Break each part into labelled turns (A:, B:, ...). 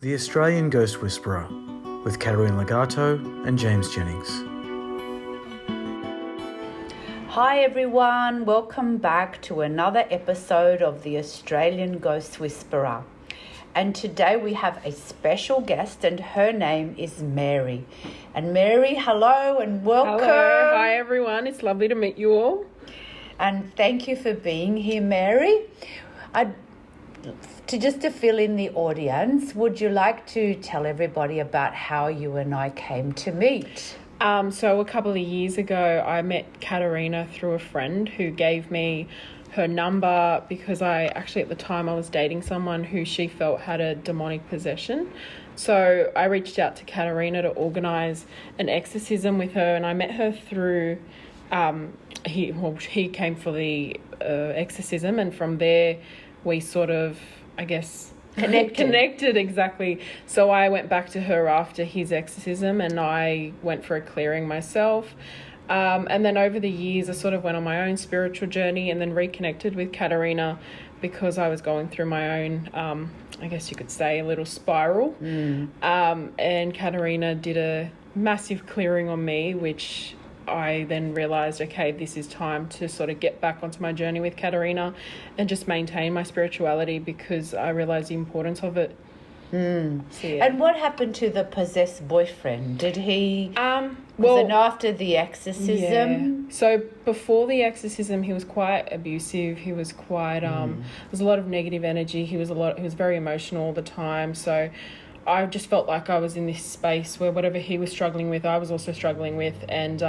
A: The Australian Ghost Whisperer with Katerina Legato and James Jennings.
B: Hi everyone, welcome back to another episode of the Australian Ghost Whisperer. And today we have a special guest and her name is Mary. And Mary, hello and welcome.
C: Hello, hi everyone, it's lovely to meet you all.
B: And thank you for being here, Mary. To fill in the audience, would you like to tell everybody about how you and I came to meet?
C: So a couple of years ago, I met Katerina through a friend who gave me her number because at the time I was dating someone who she felt had a demonic possession. So I reached out to Katerina to organise an exorcism with her, and I met her through, he came for the exorcism, and from there we sort of, connected exactly. So I went back to her after his exorcism and I went for a clearing myself. And then over the years I sort of went on my own spiritual journey and then reconnected with Katerina because I was going through my own, you could say, a little spiral. And Katerina did a massive clearing on me, which I then realised, okay, this is time to sort of get back onto my journey with Katerina and just maintain my spirituality because I realised the importance of it. So, yeah.
B: And what happened to the possessed boyfriend? Did he, was it after the exorcism?
C: Yeah. So before the exorcism, he was quite abusive. He was quite, there was a lot of negative energy. He was very emotional all the time. So I just felt like I was in this space where whatever he was struggling with, I was also struggling with. And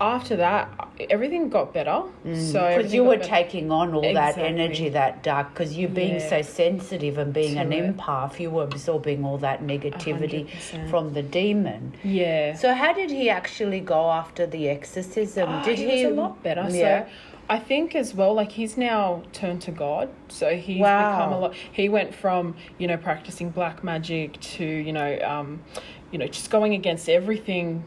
C: after that, everything got better. So
B: because you were taking on all that energy, that dark, because you being so sensitive and being an empath, you were absorbing all that negativity
C: 100%.
B: From the demon.
C: Yeah.
B: So how did he actually go after the exorcism? Did he
C: was a lot better.
B: Yeah.
C: So I think as well, like he's now turned to God. So he's become a lot. He went from, practicing black magic to, just going against everything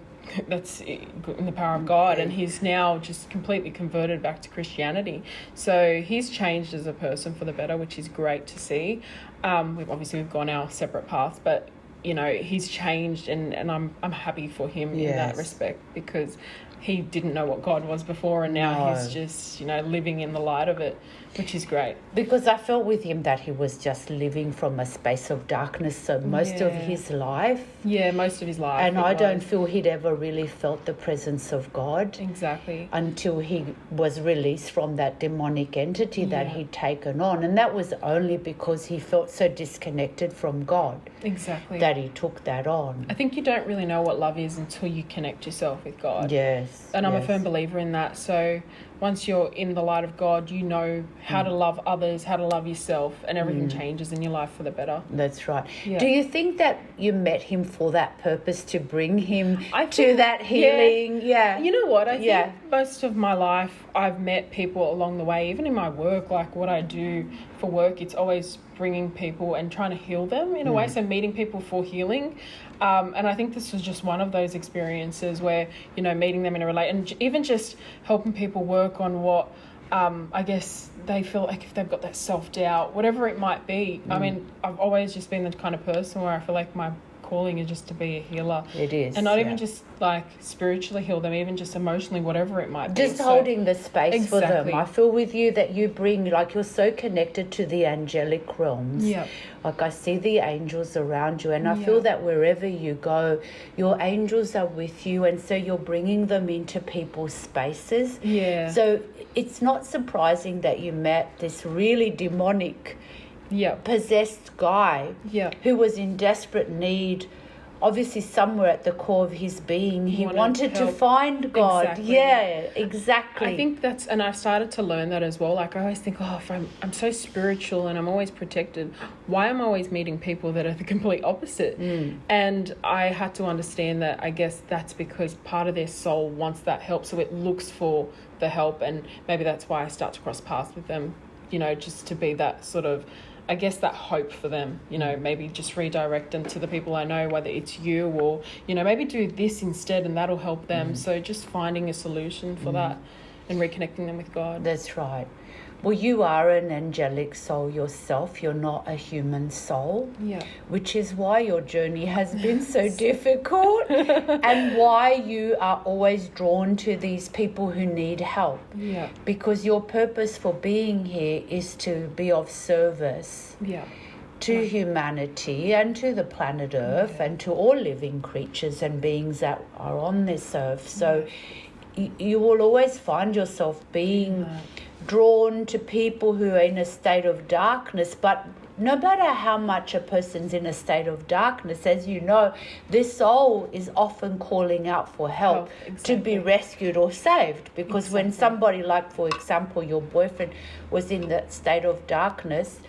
C: that's in the power of God. And he's now just completely converted back to Christianity. So he's changed as a person for the better, which is great to see. We've gone our separate paths, but he's changed and I'm happy for him in that respect because he didn't know what God was before and now he's just, living in the light of it, which is great.
B: Because I felt with him that he was just living from a space of darkness so most of his life.
C: Yeah, most of his life.
B: And I don't feel he'd ever really felt the presence of God.
C: Exactly.
B: Until he was released from that demonic entity that he'd taken on. And that was only because he felt so disconnected from God.
C: Exactly.
B: That he took that on.
C: I think you don't really know what love is until you connect yourself with God.
B: Yes.
C: And I'm a firm believer in that. So once you're in the light of God, you know how to love others, how to love yourself, and everything changes in your life for the better.
B: That's right.
C: Yeah.
B: Do you think that you met him for that purpose, to bring him to that healing? Yeah.
C: You know what? I think most of my life I've met people along the way, even in my work, like what I do for work, it's always bringing people and trying to heal them in a way. So meeting people for healing. And I think this was just one of those experiences where, meeting them in a and even just helping people work on what, they feel like if they've got that self-doubt, whatever it might be. I mean, I've always just been the kind of person where I feel like my calling is just to be a healer.
B: It is.
C: And not even just like spiritually heal them, even just emotionally, whatever it might be.
B: Just holding the space for them. I feel with you that you bring, like you're so connected to the angelic realms.
C: Yeah.
B: Like I see the angels around you and I feel that wherever you go, your angels are with you and so you're bringing them into people's spaces.
C: Yeah.
B: So it's not surprising that you met this really demonic possessed guy who was in desperate need, obviously somewhere at the core of his being. He wanted to find God.
C: Exactly.
B: Yeah, exactly.
C: I think and I've started to learn that as well. Like I always think, if I'm so spiritual and I'm always protected, why am I always meeting people that are the complete opposite? And I had to understand that I guess that's because part of their soul wants that help, so it looks for the help, and maybe that's why I start to cross paths with them, just to be that sort of, I guess, that hope for them, maybe just redirect them to the people I know, whether it's you or, maybe do this instead and that'll help them. So just finding a solution for that and reconnecting them with God.
B: That's right. Well, you are an angelic soul yourself. You're not a human soul.
C: Yeah.
B: Which is why your journey has been so difficult and why you are always drawn to these people who need help.
C: Yeah.
B: Because your purpose for being here is to be of service.
C: Yeah.
B: To humanity and to the planet Earth and to all living creatures and beings that are on this earth. So you will always find yourself being drawn to people who are in a state of darkness, but no matter how much a person's in a state of darkness, as you know, this soul is often calling out for help to be rescued or saved. Because when somebody, like for example, your boyfriend was in that state of darkness,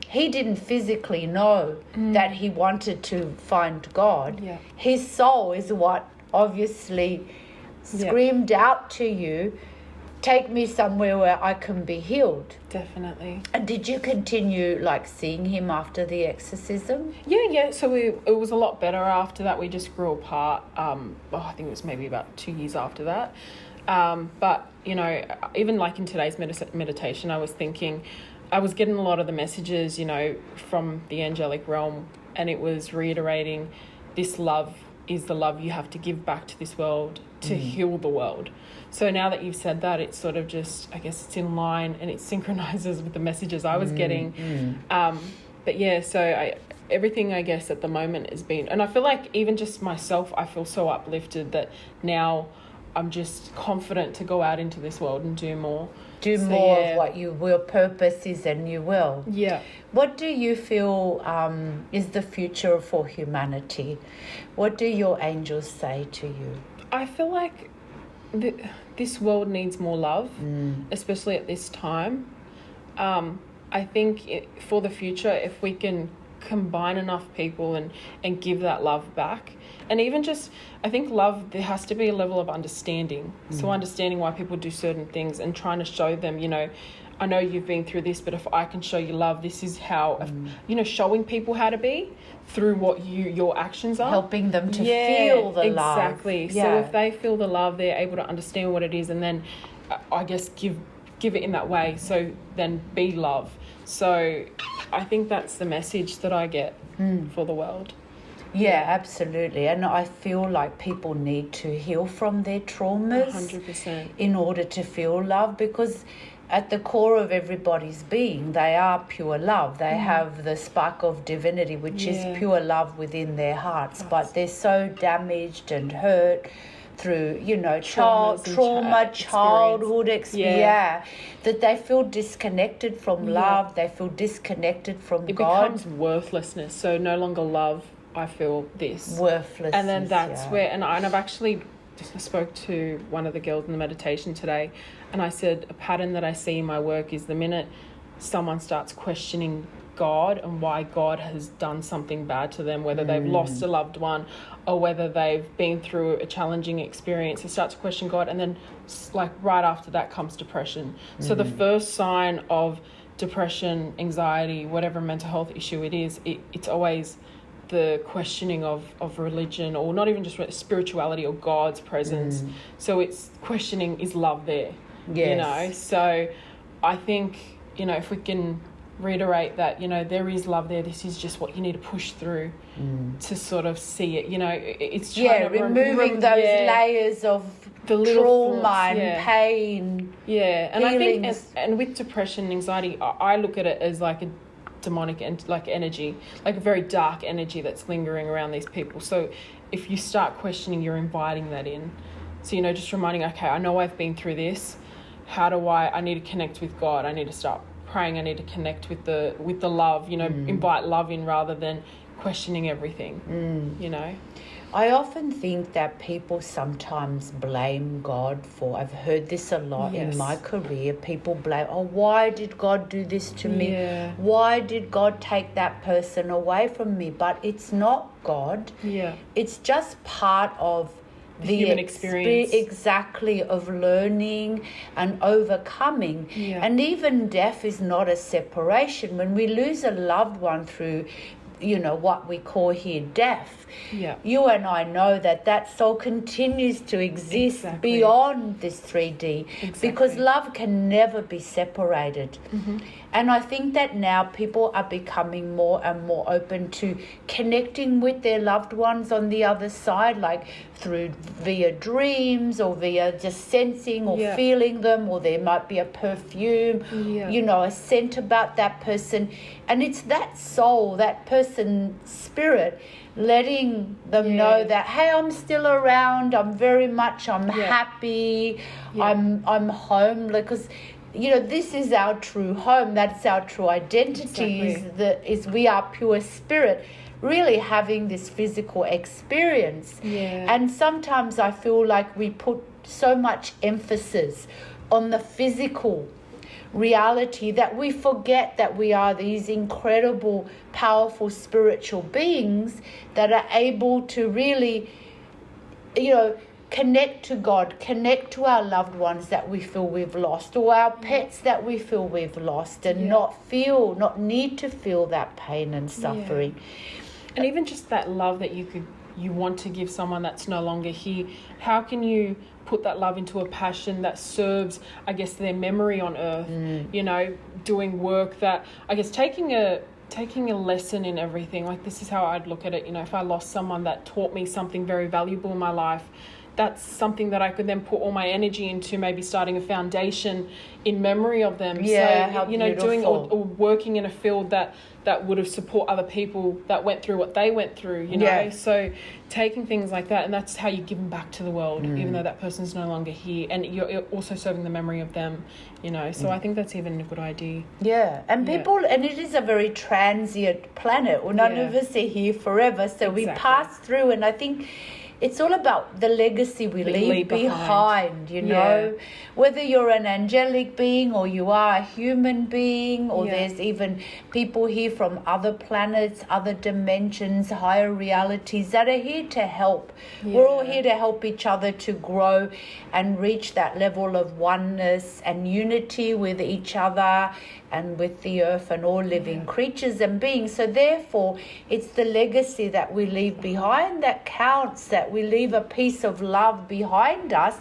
B: he didn't physically know that he wanted to find God.
C: Yeah.
B: His soul is what obviously screamed out to you, take me somewhere where I can be healed.
C: Definitely.
B: And did you continue like seeing him after the exorcism?
C: Yeah. So it was a lot better after that. We just grew apart. I think it was maybe about 2 years after that. But, you know, even like in today's meditation, I was thinking, I was getting a lot of the messages, you know, from the angelic realm, and it was reiterating this love is the love you have to give back to this world to heal the world. So now that you've said that, it's sort of just, I guess it's in line and it synchronizes with the messages I was getting. But yeah, so everything I guess at the moment has been, and I feel like even just myself, I feel so uplifted that now I'm just confident to go out into this world and do more.
B: More of what your purpose is, and you will.
C: Yeah.
B: What do you feel is the future for humanity? What do your angels say to you?
C: I feel like this world needs more love, especially at this time. I think for the future, if we can combine enough people and give that love back, and even just, I think love, there has to be a level of understanding. So understanding why people do certain things and trying to show them, you know, I know you've been through this, but if I can show you love, this is how, you know, showing people how to be through what your actions are.
B: Helping them to feel the love.
C: Exactly. Yeah. So if they feel the love, they're able to understand what it is, and then I guess give it in that way. So then be love. So I think that's the message that I get for the world.
B: Yeah, absolutely. And I feel like people need to heal from their traumas
C: 100%.
B: in order to feel love, because at the core of everybody's being, they are pure love. They have the spark of divinity, which is pure love within their hearts. But they're so damaged and hurt through, you know, childhood experience, that they feel disconnected from love. They feel disconnected from God.
C: It becomes worthlessness. So no longer love, I feel this.
B: Worthlessness.
C: And then that's where, and I've actually just spoke to one of the girls in the meditation today, and I said a pattern that I see in my work is the minute someone starts questioning God and why God has done something bad to them, whether they've lost a loved one or whether they've been through a challenging experience, they start to question God, and then like right after that comes depression. So the first sign of depression, anxiety, whatever mental health issue it is, it's always the questioning of religion, or not even just spirituality or God's presence. So it's questioning, is love there?
B: Yes.
C: You know, so I think, you know, if we can reiterate that, you know, there is love there, this is just what you need to push through to sort of see it, you know, it's trying to
B: removing those layers of
C: the little
B: trauma
C: thoughts,
B: and pain.
C: And I think and with depression and anxiety, I look at it as like a demonic and like energy, like a very dark energy that's lingering around these people. So if you start questioning, you're inviting that in. So, you know, just reminding, okay, I know I've been through this, how do I need to connect with God, I need to start praying, I need to connect with the love, you know, invite love in rather than questioning everything. You know,
B: I often think that people sometimes blame God for, I've heard this a lot in my career, people blame, why did God do this to me? Why did God take that person away from me? But it's not God. It's just part of the
C: human experience.
B: Exactly, of learning and overcoming. And even death is not a separation. When we lose a loved one through what we call here death.
C: Yeah.
B: You and I know that soul continues to exist beyond this 3D, because love can never be separated. And I think that now people are becoming more and more open to connecting with their loved ones on the other side, like via dreams or via just sensing or feeling them, or there might be a perfume, a scent about that person. And it's that soul, that person's spirit, letting them know that, hey, I'm still around, I'm happy, I'm home, because this is our true home, that's our true identity, is we are pure spirit, really having this physical experience. And sometimes I feel like we put so much emphasis on the physical reality that we forget that we are these incredible, powerful spiritual beings that are able to really, connect to God, connect to our loved ones that we feel we've lost, or our pets that we feel we've lost, and not need to feel that pain and suffering.
C: And even just that love that you want to give someone that's no longer here, how can you put that love into a passion that serves, I guess, their memory on earth? Doing work that, I guess, taking a lesson in everything. Like, this is how I'd look at it. If I lost someone that taught me something very valuable in my life, that's something that I could then put all my energy into, maybe starting a foundation in memory of them.
B: How beautiful.
C: Doing or working in a field that would have support other people that went through what they went through, So taking things like that, and that's how you give them back to the world, even though that person's no longer here, and you're also serving the memory of them, So I think that's even a good idea.
B: And people, and it is a very transient planet. Well, none of us are here forever, so we pass through, and I think it's all about the legacy we leave behind, whether you're an angelic being or you are a human being, or there's even people here from other planets, other dimensions, higher realities that are here to help. We're all here to help each other to grow and reach that level of oneness and unity with each other and with the earth and all living creatures and beings. So therefore, it's the legacy that we leave behind that counts, that we leave a piece of love behind us,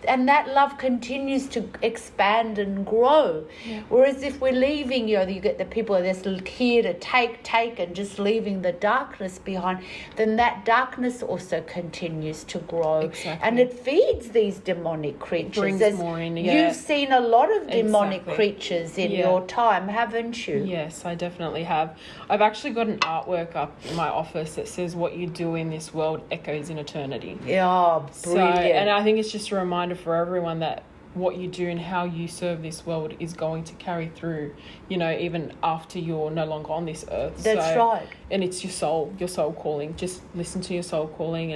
B: and that love continues to expand and grow. Whereas if we're leaving, you get the people that's here to take and just leaving the darkness behind, then that darkness also continues to grow. And it feeds these demonic creatures.
C: Brings more in,
B: You've seen a lot of demonic creatures in your time, haven't you?
C: Yes, I definitely have. I've actually got an artwork up in my office that says, "What you do in this world echoes in eternity."
B: Yeah, brilliant.
C: And I think it's just a reminder for everyone that what you do and how you serve this world is going to carry through, even after you're no longer on this earth.
B: That's right.
C: And it's your soul calling. Just listen to your soul calling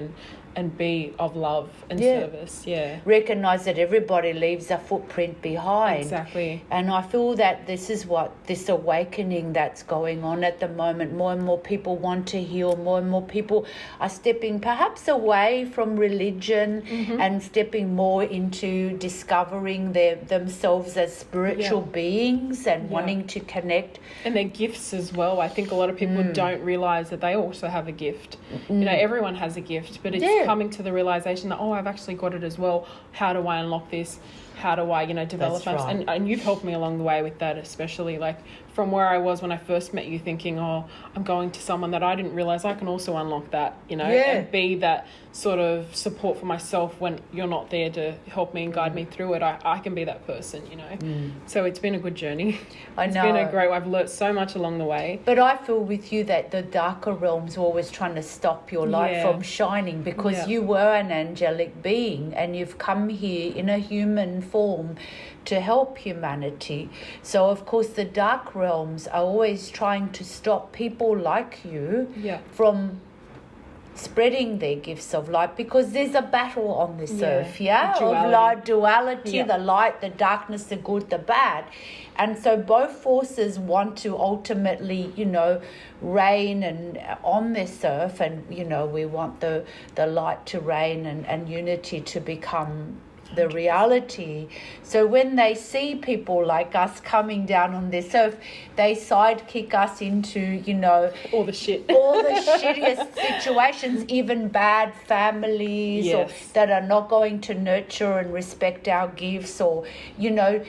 C: and be of love and service.
B: Recognize that everybody leaves a footprint behind.
C: Exactly.
B: And I feel that this is what this awakening that's going on at the moment. More and more people want to heal. More and more people are stepping perhaps away from religion and stepping more into discovering themselves as spiritual beings and wanting to connect.
C: And their gifts as well. I think a lot of people don't realize that they also have a gift. Everyone has a gift, but it's coming to the realization that, I've actually got it as well. How do I unlock this? How do I, develop
B: That's right.
C: And you've helped me along the way with that, especially like from where I was when I first met you, thinking, I'm going to someone that I didn't realize I can also unlock that, and be that sort of support for myself when you're not there to help me and guide me through it. I can be that person, So it's been a good journey. It's been a great, I've learnt so much along the way.
B: But I feel with you that the darker realms are always trying to stop your light from shining, because you were an angelic being and you've come here in a human form to help humanity. So of course the dark realms are always trying to stop people like you from spreading their gifts of light, because there's a battle on this earth, of light, duality, the light, the darkness, the good, the bad. And so both forces want to ultimately, reign and on this earth, and we want the light to reign and unity to become the reality. So when they see people like us coming down on this earth, they sidekick us into, you know,
C: all the shit,
B: all the shittiest situations, even bad families,
C: yes,
B: or that are not going to nurture and respect our gifts, or, you know,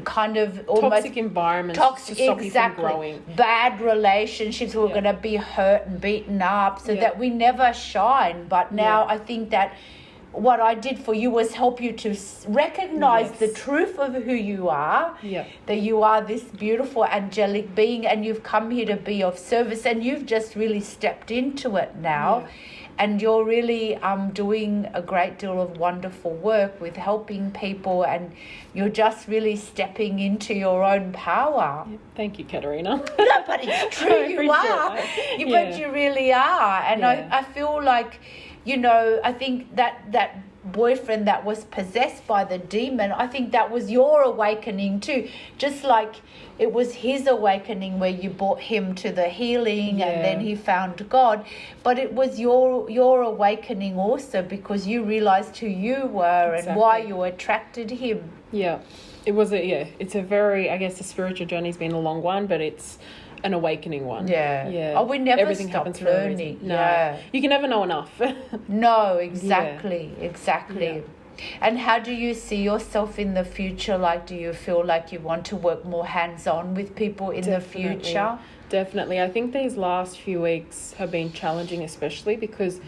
B: kind of almost
C: toxic environments,
B: toxic,
C: to stop
B: exactly,
C: you from growing.
B: Bad relationships. We're going to be hurt and beaten up, so that we never shine. But now I think that what I did for you was help you to recognize the truth of who you are, that you are this beautiful angelic being, and you've come here to be of service, and you've just really stepped into it now. And you're really doing a great deal of wonderful work with helping people, and you're just really stepping into your own power.
C: Thank you, Katerina.
B: No, but it's true, you are. But you really are. And I feel like, you know, I think that boyfriend that was possessed by the demon, I think that was your awakening too. Just like it was his awakening where you brought him to the healing and then he found God. But it was your awakening also, because you realized who you were and why you attracted him. Yeah.
C: It was it's a very, I guess the spiritual journey's been a long one, but it's an awakening one.
B: Yeah. Oh, we never
C: Everything
B: stop
C: happens for a
B: learning.
C: reason. No. You can never know enough.
B: No, exactly. Yeah. And how do you see yourself in the future? Like, do you feel like you want to work more hands-on with people in the future?
C: Definitely. I think these last few weeks have been challenging, especially because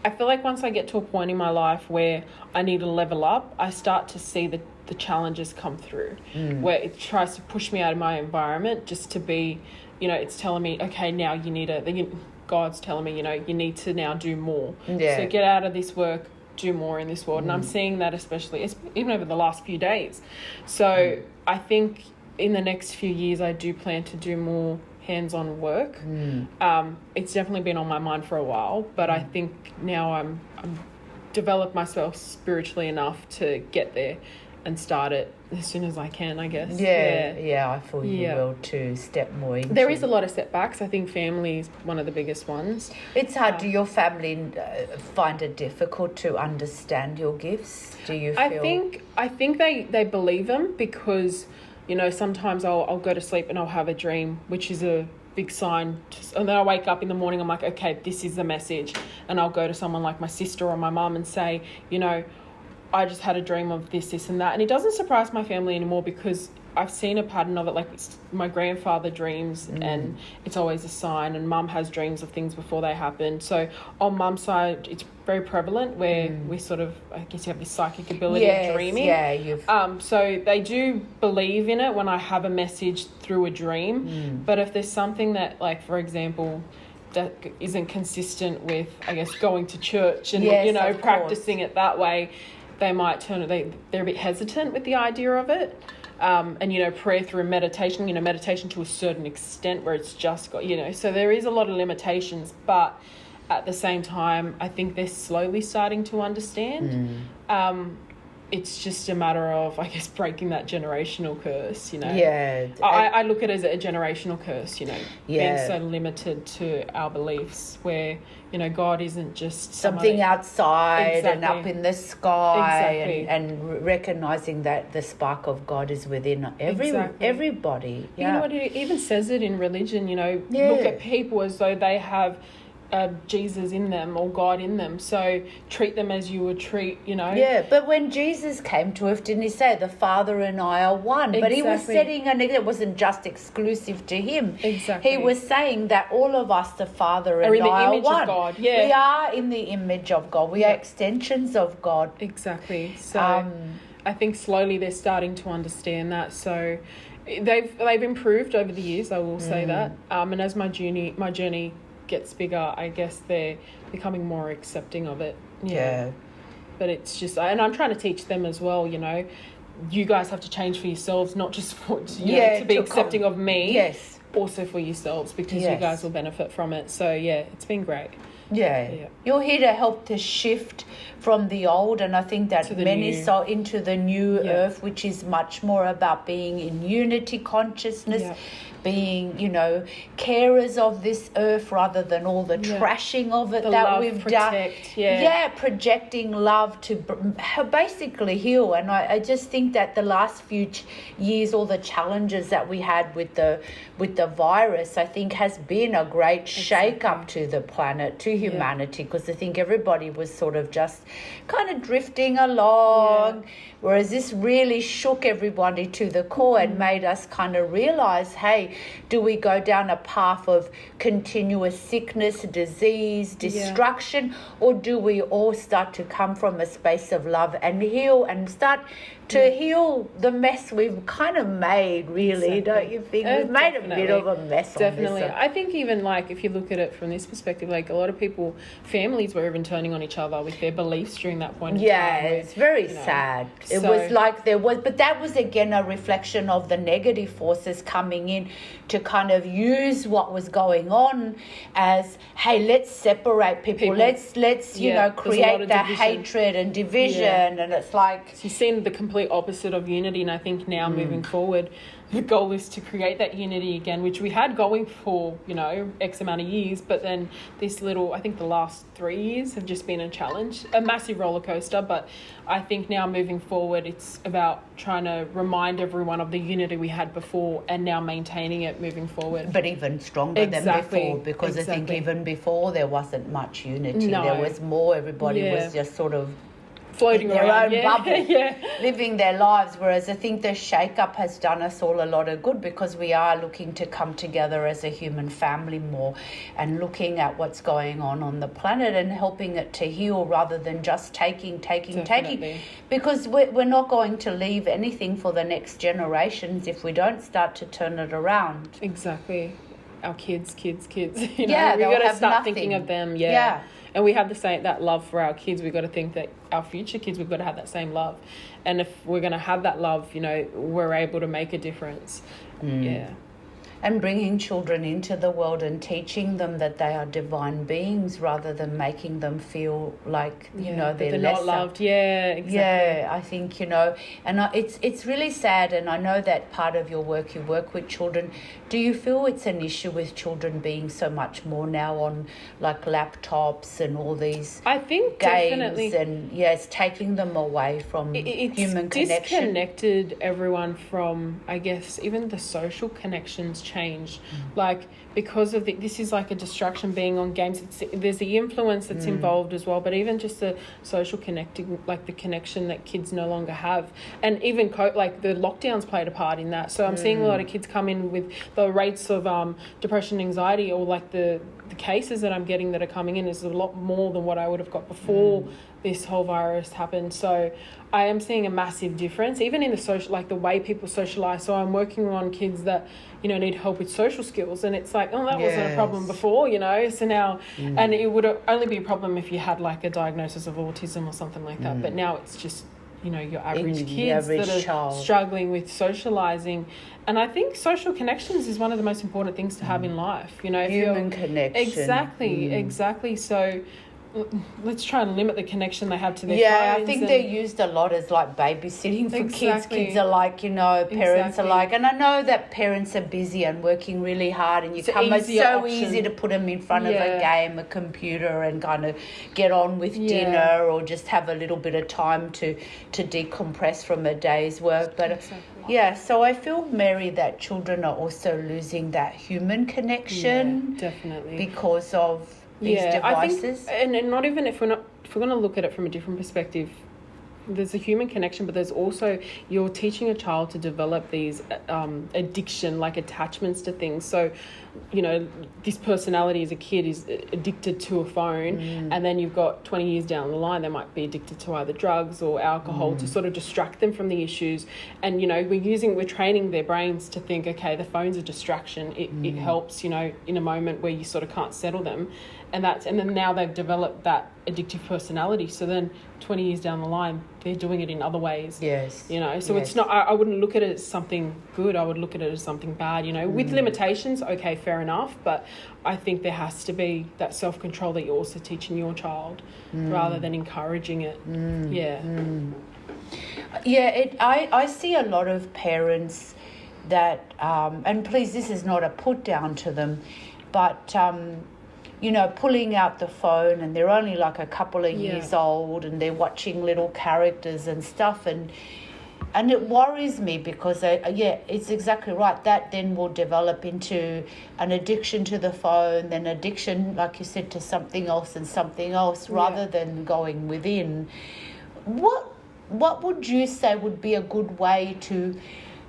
C: I feel like once I get to a point in my life where I need to level up, I start to see the challenges come through, where it tries to push me out of my environment just to be, you know, it's telling me, okay, now you need God's telling me, you know, you need to now do more. So get out of this work, do more in this world. And I'm seeing that especially, even over the last few days. So I think in the next few years, I do plan to do more hands-on work. It's definitely been on my mind for a while, but I think now I'm developed myself spiritually enough to get there and start it as soon as I can, I guess.
B: Yeah, I feel you will too, step more into.
C: There is a lot of setbacks. I think family is one of the biggest ones.
B: It's hard. Do your family find it difficult to understand your gifts? Do you feel?
C: I think they believe them, because, you know, sometimes I'll go to sleep and I'll have a dream, which is a big sign. And then I wake up in the morning, I'm like, okay, this is the message. And I'll go to someone like my sister or my mum and say, you know, I just had a dream of this and that. And it doesn't surprise my family anymore, because I've seen a pattern of it. Like, my grandfather dreams and it's always a sign, and mum has dreams of things before they happen. So on mum's side, it's very prevalent where we sort of, I guess you have this psychic ability of dreaming. So they do believe in it when I have a message through a dream. But if there's something that, like, for example, that isn't consistent with, I guess, going to church and, you know, practicing it that way, they might they're a bit hesitant with the idea of it. And, you know, prayer through meditation, you know, meditation to a certain extent where it's just got, you know, so there is a lot of limitations, but at the same time, I think they're slowly starting to understand. It's just a matter of, I guess, breaking that generational curse, you know. I look at it as a generational curse, you know, being so limited to our beliefs, where, you know, God isn't just
B: something outside and up in the sky, and recognizing that the spark of God is within everybody.
C: You know what, it even says it in religion, you know, look at people as though they have Jesus in them or God in them, so treat them as you would treat, you know.
B: But when Jesus came to earth, didn't he say the Father and I are one? But he was setting, and it wasn't just exclusive to him. He was saying that all of us, the Father and I, are one. Of God. We are in the image of God. We are extensions of God.
C: So I think slowly they're starting to understand that. So they've improved over the years, I will say that. And as my journey gets bigger, I guess they're becoming more accepting of it. But it's just, and I'm trying to teach them as well, you know, you guys have to change for yourselves, not just for to be accepting of me, also for yourselves, because you guys will benefit from it. So it's been great. You're here to help to shift from the old, and I think that many saw into the new earth, which is much more about being in unity consciousness,
B: being, you know, carers of this earth rather than all the trashing of it that we've done. Projecting love to basically heal. And I just think that the last few years, all the challenges that we had with the virus, I think has been a great shake up to the planet, to humanity, because I think everybody was sort of just kind of drifting along, whereas this really shook everybody to the core and made us kind of realize, hey, do we go down a path of continuous sickness, disease, destruction, or do we all start to come from a space of love and heal and start to heal the mess we've kind of made, really, don't you think? We've made a bit of a mess on this.
C: I think even, like, if you look at it from this perspective, like, a lot of people, families were even turning on each other with their beliefs during that point in time.
B: Yeah, it's very sad. It was like but that was, again, a reflection of the negative forces coming in to kind of use what was going on as, hey, let's separate people. Let's you know, create that hatred and division. And it's like...
C: So you've seen the complete opposite of unity, and I think now moving forward, the goal is to create that unity again, which we had going for, you know, X amount of years, but then I think the last 3 years have just been a challenge, a massive roller coaster. But I think now moving forward, it's about trying to remind everyone of the unity we had before and now maintaining it moving forward.
B: But even stronger than before, because I think even before there wasn't much unity. There was more, everybody was just sort of
C: floating
B: in their
C: around,
B: own bubble, living their lives. Whereas I think the shake-up has done us all a lot of good, because we are looking to come together as a human family more and looking at what's going on the planet and helping it to heal rather than just taking. Because we're not going to leave anything for the next generations if we don't start to turn it around.
C: Exactly. Our kids, you know, we've got to start thinking of them. And we have that love for our kids. We've got to think that our future kids, we've got to have that same love. And if we're going to have that love, you know, we're able to make a difference. And
B: bringing children into the world and teaching them that they are divine beings rather than making them feel like, you know, they're
C: not loved.
B: I think, you know, and it's really sad. And I know that part of your work, you work with children. Do you feel it's an issue with children being so much more now on, like, laptops and all these
C: I think
B: games
C: definitely.
B: And, it's taking them away from human connection.
C: It's disconnected everyone from, I guess, even the social connections changed. Like, because of this is like a distraction being on games. There's the influence that's involved as well, but even just the social connecting, like the connection that kids no longer have. And even like the lockdowns played a part in that. So I'm seeing a lot of kids come in with the rates of depression, anxiety, or like the cases that I'm getting that are coming in is a lot more than what I would have got before this whole virus happened. So I am seeing a massive difference, even in the social, like the way people socialize. So I'm working on kids that, you know, need help with social skills, and it's like, oh, that wasn't a problem before, you know. So now, and it would only be a problem if you had like a diagnosis of autism or something like that. But now it's just, you know, your average kids that are struggling with socializing. And I think social connections is one of the most important things to have in life, you know.
B: Human connection.
C: Exactly. So let's try and limit the connection they have to their
B: friends. I think they're used a lot as like babysitting for kids. Kids are like, you know, parents are like, and I know that parents are busy and working really hard, and it's so easy to put them in front of a game, a computer, and kind of get on with dinner or just have a little bit of time to decompress from a day's work. But so I feel, Mary, that children are also losing that human connection.
C: Definitely.
B: Because of these devices.
C: I think, and not even if we're going to look at it from a different perspective, there's a human connection, but there's also, you're teaching a child to develop these addiction, like attachments to things. So, you know, this personality as a kid is addicted to a phone, and then you've got 20 years down the line, they might be addicted to either drugs or alcohol to sort of distract them from the issues. And, you know, we're training their brains to think, okay, the phone's a distraction. It helps, you know, in a moment where you sort of can't settle them. And then now they've developed that addictive personality. So then 20 years down the line, they're doing it in other ways. You know, so it's not, I wouldn't look at it as something good. I would look at it as something bad, you know, with limitations. Okay, fair enough. But I think there has to be that self-control that you're also teaching your child rather than encouraging it. I see a lot of parents
B: that, and please, this is not a put down to them, but, you know, pulling out the phone, and they're only like a couple of years old, and they're watching little characters and stuff, and it worries me because, it's exactly right. That then will develop into an addiction to the phone, then addiction, like you said, to something else and something else, rather than going within. What would you say would be a good way to,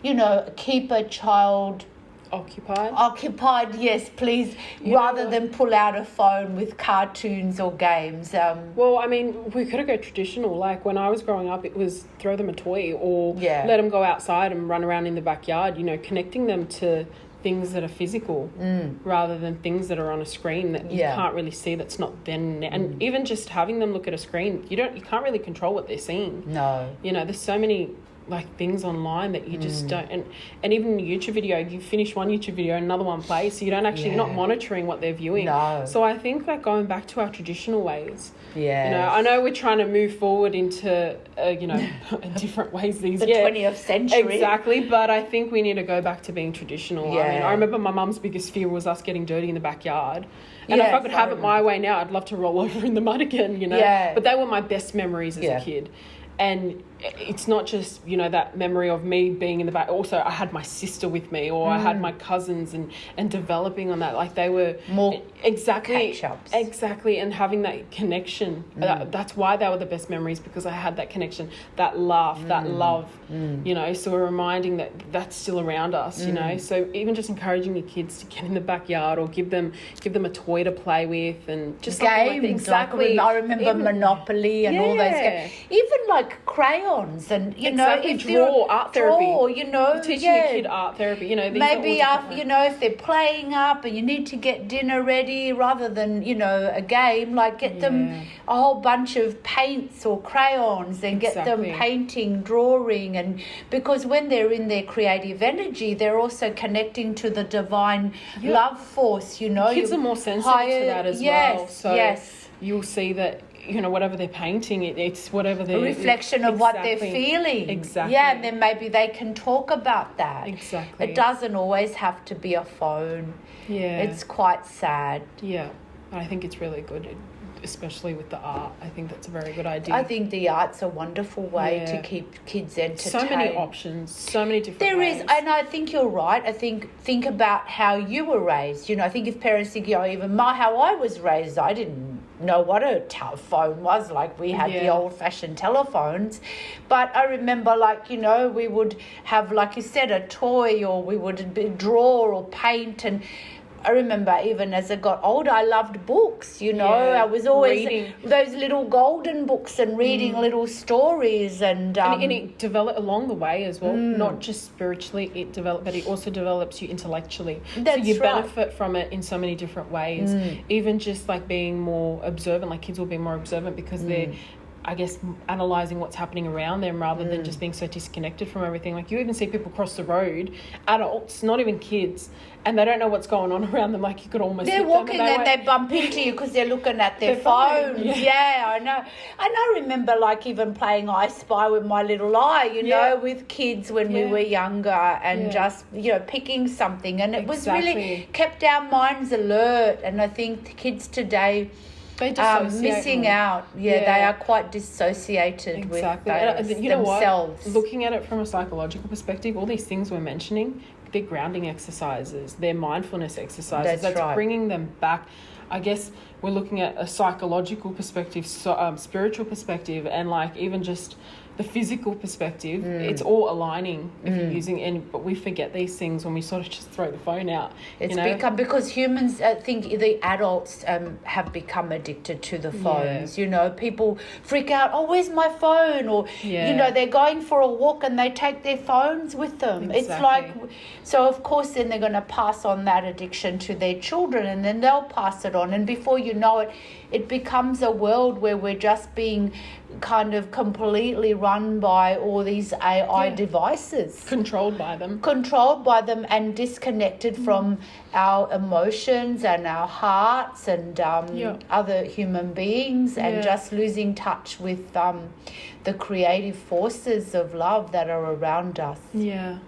B: you know, keep a child occupied, yes, please, rather than pull out a phone with cartoons or games?
C: Well, I mean, we could have go traditional. Like when I was growing up, it was throw them a toy or let them go outside and run around in the backyard, you know, connecting them to things that are physical rather than things that are on a screen that you can't really see, that's not then. And even just having them look at a screen, you can't really control what they're seeing.
B: No.
C: You know, there's so many like things online that you just don't, and even a YouTube video, you finish one YouTube video and another one plays, so you don't actually, you're not monitoring what they're viewing.
B: No.
C: So I think like going back to our traditional ways. You know, I know we're trying to move forward into different ways these
B: the 20th century.
C: Exactly, but I think we need to go back to being traditional. I mean, I remember my mum's biggest fear was us getting dirty in the backyard. And if I could have it my way now, I'd love to roll over in the mud again, you know. But they were my best memories as a kid. And it's not just, you know, that memory of me being in the back. Also, I had my sister with me, or I had my cousins, and developing on that. Like they were
B: more
C: catch-ups. Exactly, and having that connection. That's why they were the best memories, because I had that connection, that laugh, that love. You know, so we're reminding that that's still around us. You know, so even just encouraging your kids to get in the backyard, or give them a toy to play with, and just
B: games.
C: Like exactly.
B: I remember Monopoly and all those games. Even like crayons, and you know, if
C: art therapy,
B: you know,
C: teaching a kid art therapy, you know,
B: maybe after, you know, if they're playing up and you need to get dinner ready, rather than, you know, a game, like get them a whole bunch of paints or crayons, and get them painting, drawing, and because when they're in their creative energy, they're also connecting to the divine love force. You know,
C: kids are more sensitive to that as well. So you'll see that, you know, whatever they're painting, it's whatever they're...
B: A reflection of what they're feeling.
C: Exactly.
B: Yeah, and then maybe they can talk about that.
C: Exactly.
B: It doesn't always have to be a phone.
C: Yeah.
B: It's quite sad.
C: Yeah. I think it's really good, especially with the art. I think that's a very good idea.
B: I think the art's a wonderful way to keep kids entertained.
C: So many options, so many different
B: ways. There is, and I think you're right. I think about how you were raised. You know, I think if parents think, you know, even how I was raised, I didn't know what a phone was. Like we had the old-fashioned telephones, but I remember, like, you know, we would have, like you said, a toy, or we would draw or paint. And I remember even as I got older, I loved books, you know. I was always reading those little golden books and reading little stories. And
C: it developed along the way as well, not just spiritually, but it also develops you intellectually.
B: That's
C: so you benefit from it in so many different ways. Even just like being more observant, like kids will be more observant because they're, I guess, analysing what's happening around them rather than just being so disconnected from everything. Like you even see people cross the road, adults, not even kids, and they don't know what's going on around them. Like you could almost
B: they're walking and they bump into you because they're looking at their phones. I know. And I remember like even playing I Spy with my little eye, you know, with kids when we were younger, and just, you know, picking something, and it was really kept our minds alert. And I think kids today, they missing out. They are quite dissociated with
C: you know
B: themselves.
C: What? Looking at it from a psychological perspective, all these things we're mentioning, they're grounding exercises, they're mindfulness exercises. That's right. Bringing them back. I guess we're looking at a psychological perspective, spiritual perspective, and like even just the physical perspective. It's all aligning if you're using but we forget these things when we sort of just throw the phone out.
B: It's become, because humans, I think the adults have become addicted to the phones. You know, people freak out, oh, where's my phone? Or, you know, they're going for a walk and they take their phones with them. It's like, so of course then they're going to pass on that addiction to their children, and then they'll pass it on. And before you know it, it becomes a world where we're just being kind of completely run by all these AI devices.
C: Controlled by them
B: and disconnected from our emotions and our hearts and other human beings, and just losing touch with the creative forces of love that are around us.
C: Yeah.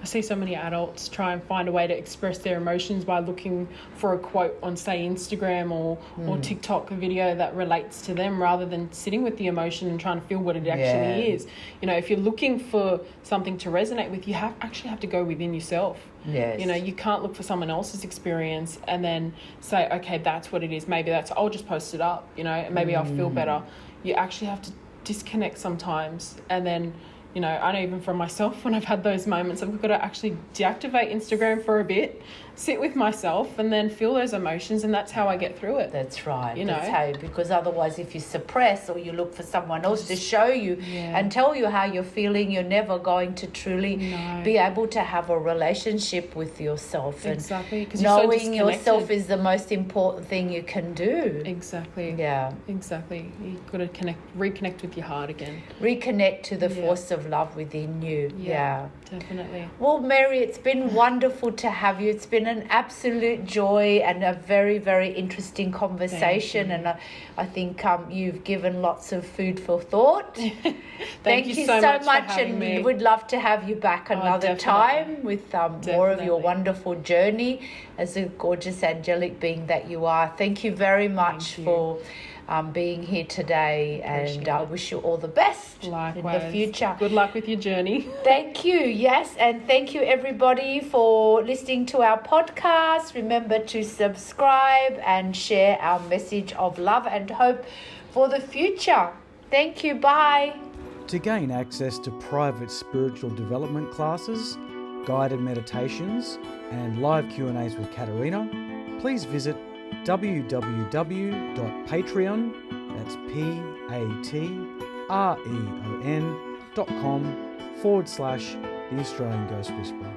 C: I see so many adults try and find a way to express their emotions by looking for a quote on, say, Instagram or TikTok video that relates to them, rather than sitting with the emotion and trying to feel what it actually is. You know, if you're looking for something to resonate with, you actually have to go within yourself.
B: Yes.
C: You know, you can't look for someone else's experience and then say, okay, that's what it is. Maybe I'll just post it up, you know, and maybe I'll feel better. You actually have to disconnect sometimes, and then, you know, I know even from myself, when I've had those moments, I've got to actually deactivate Instagram for a bit, sit with myself, and then feel those emotions, and that's how I get through it.
B: That's right.
C: You know,
B: that's how, because otherwise, if you suppress or you look for someone else to show you and tell you how you're feeling, you're never going to truly be able to have a relationship with yourself.
C: Exactly.
B: And knowing yourself is the most important thing you can do.
C: Exactly.
B: Yeah.
C: Exactly. You've got to reconnect with your heart again.
B: Reconnect to the force of love within you. Yeah.
C: Definitely.
B: Well, Mary, it's been wonderful to have you. It's been an absolute joy and a very, very interesting conversation. And I think you've given lots of food for thought. Thank you so much, and we would love to have you back another time with more of your wonderful journey as a gorgeous angelic being that you are. Thank you very much for being here today, and I wish you all the best in the future.
C: Good luck with your journey.
B: Thank you. Yes, and thank you everybody for listening to our podcast. Remember to subscribe and share our message of love and hope for the future. Thank you. Bye.
A: To gain access to private spiritual development classes, guided meditations, and live Q&As with Katerina, please visit www.patreon, that's patreon.com/The Australian Ghost Whisperer.